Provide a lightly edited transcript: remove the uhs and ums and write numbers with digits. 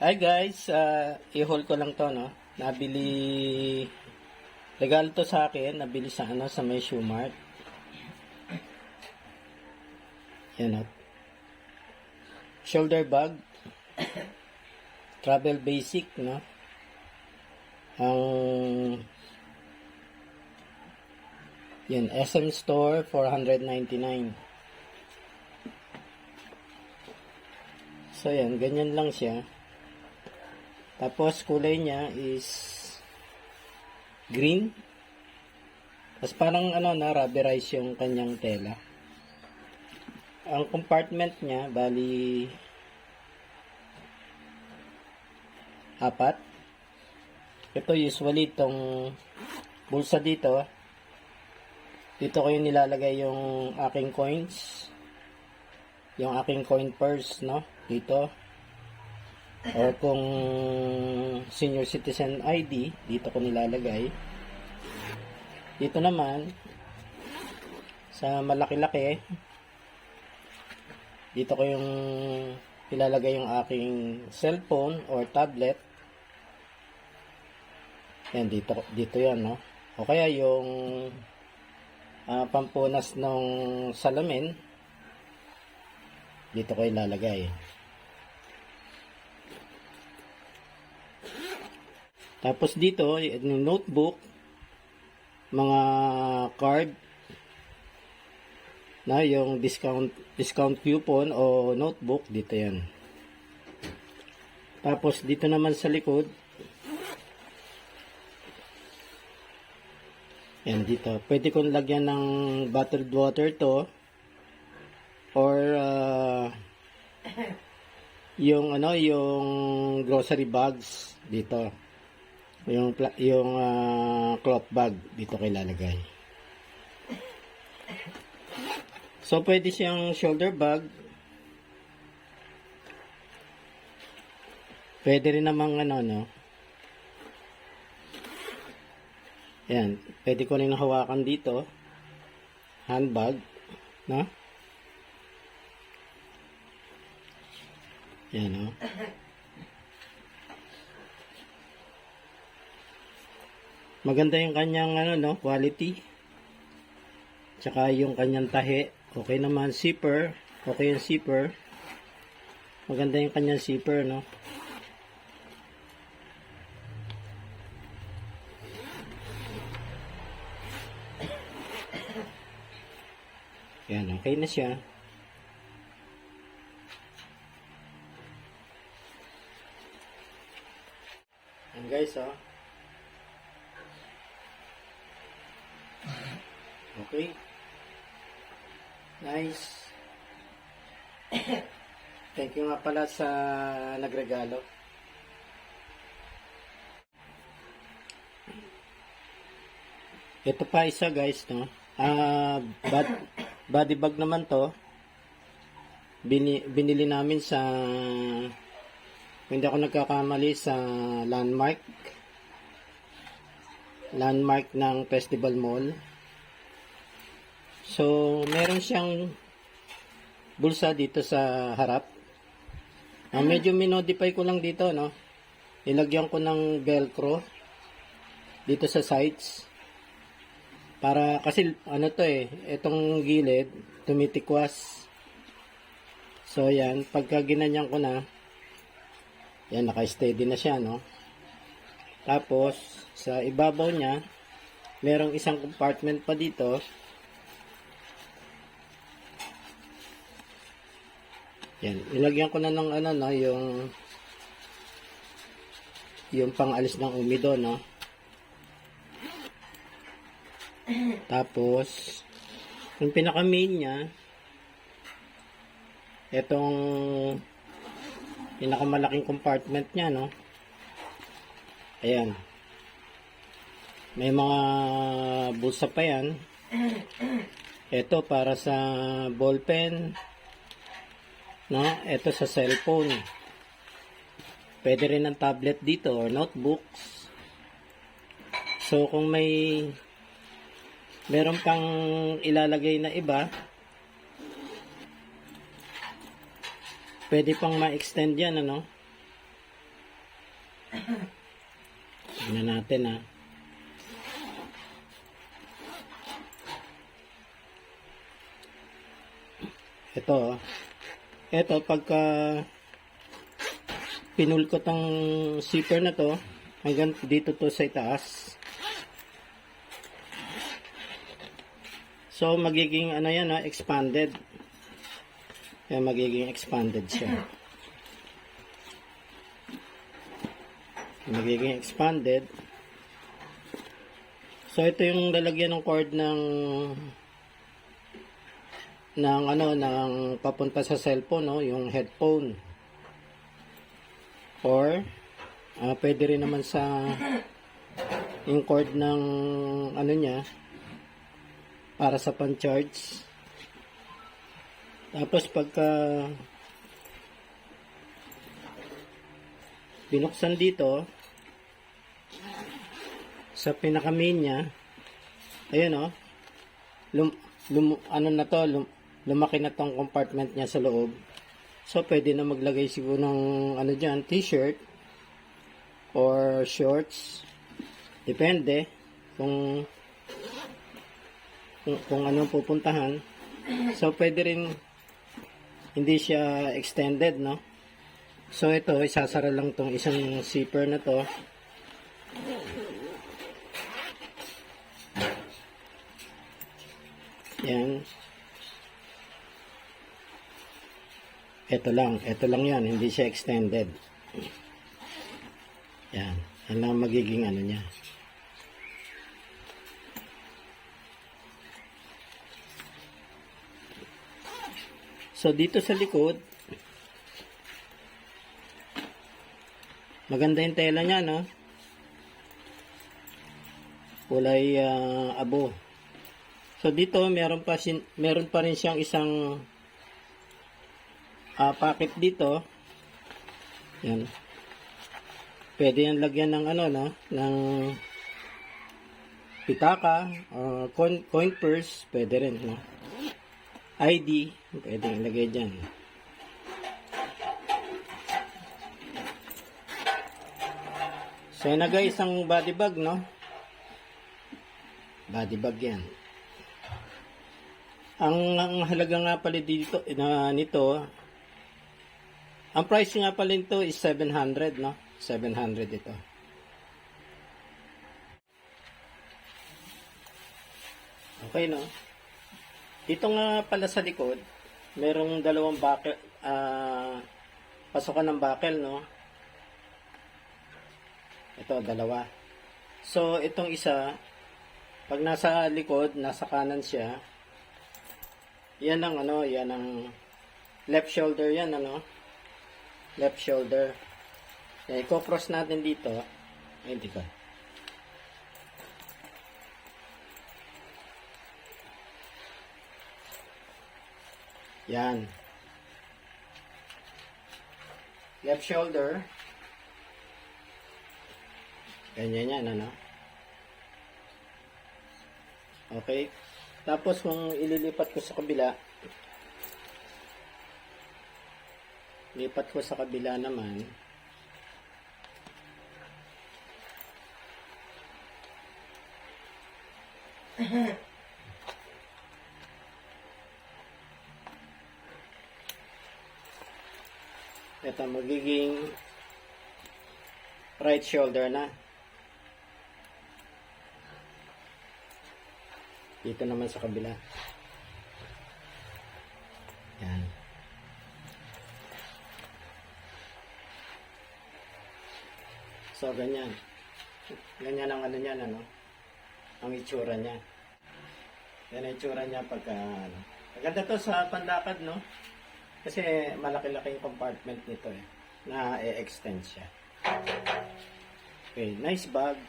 Hi guys, i-haul ko lang to, no. Regalo to sa akin, nabili sa sa may Shoe Mart. Yan, no. Shoulder bag, travel basic, no. Yan, SM Store 499. So yan, ganyan lang siya. Tapos kulay niya is green. Tapos parang na-rubberize yung kanyang tela. Ang compartment niya bali 4. Ito usually itong bulsa dito. Dito ko yung nilalagay yung aking coins. Yung aking coin purse, no? Dito. Or kung senior citizen ID, dito ko nilalagay. Dito naman, sa malaki-laki, dito ko yung ilalagay yung aking cellphone or tablet. Yan, dito yan, no? O kaya yung pampunas ng salamin, dito ko ilalagay. Tapos dito, yung notebook, mga card, na yung discount coupon o notebook, dito yan. Tapos dito naman sa likod, yan dito. Pwede kong lagyan ng bottled water to, or yung grocery bags dito. Yung cloth bag dito ko ilalagay. So pwede siyang shoulder bag. Pwede rin namang no. Yan, pwede ko rin hawakan dito. Handbag, no? Yan, no. Maganda yung kanyang quality. Tsaka yung kanyang tahi, okay naman. Zipper, okay yung zipper. Maganda yung kanyang zipper, no. Yan, okay na siya. Yan guys, oh. Okay. Nice. Thank you nga pala sa nagregalo. Ito pa isa guys, no. Body bag naman to. Binili namin sa, hindi ako nagkakamali, sa Landmark ng Festival Mall. So, meron siyang bulsa dito sa harap. Medyo minodify ko lang dito, no. Ilagyan ko ng velcro dito sa sides. Para, kasi, itong gilid, tumitikwas. So, yan. Pagka ginanyan ko na, yan, naka-steady na siya, no. Tapos, sa ibabaw niya, merong isang compartment pa dito. Yan, ilagyan ko na ng yung pang-alis ng umido, no. Tapos yung pinaka-main niya, itong pinakamalaking compartment niya, no. Ayan. May mga bulsa pa yan. Ito para sa ballpen, no? Ito sa cellphone. Pwede rin ng tablet dito or notebooks. So kung meron pang ilalagay na iba, pwede pang ma-extend yan, Tingnan natin ha. Ito pagka pinul ko tong zipper na to, hanggang dito to sa itaas. So, magiging ano yan expanded. Kaya magiging expanded siya. Magiging expanded. So, ito yung lalagyan ng cord ng papunta sa cellphone, no? Yung headphone. Or, pwede rin naman sa yung cord ng niya, para sa pan-charge. Tapos pagka binuksan dito sa pinaka main niya, ayun lumaki na tong compartment niya sa loob. So pwede na maglagay siguro ng diyan, t-shirt or shorts, depende kung anong pupuntahan. So pwede rin hindi siya extended, no? So ito, isasara lang tong isang zipper na to. Yan. Ito lang yan, hindi siya extended. Yan. Yan lang magiging niya. So, dito sa likod, maganda yung tela niya, no? Kulay abo. So, dito, meron pa rin siyang isang pocket dito. Yan. Pwede yan lagyan ng ng pitaka, coin purse, pwede rin, no? ID, pwede ilagay dyan. So, yan na guys, ang body bag, no? Body bag yan. Ang halaga nga pala dito, nito, ang price nga pala nito is 700, no? 700 ito. Okay, no? Dito nga pala sa likod, merong dalawang buckle, pasukan ng buckle, no? Ito, dalawa. So, itong isa, pag nasa likod, nasa kanan siya, yan ang yan ang left shoulder yan, left shoulder. I-cross natin dito. Ay, hindi ko. Yan. Left shoulder. Ganyan yan, Okay. Tapos, kung ililipat ko sa kabila, lipat ko sa kabila naman, ito magiging right shoulder na. Dito naman sa kabila. Yan. So, ganyan. Ganyan ang niyan, ang itsura niya. Yan ang itsura niya pagka, Maganda to sa pandakad, no? Kasi malaki-laki yung compartment nito, na i-extend siya. Okay, nice bag.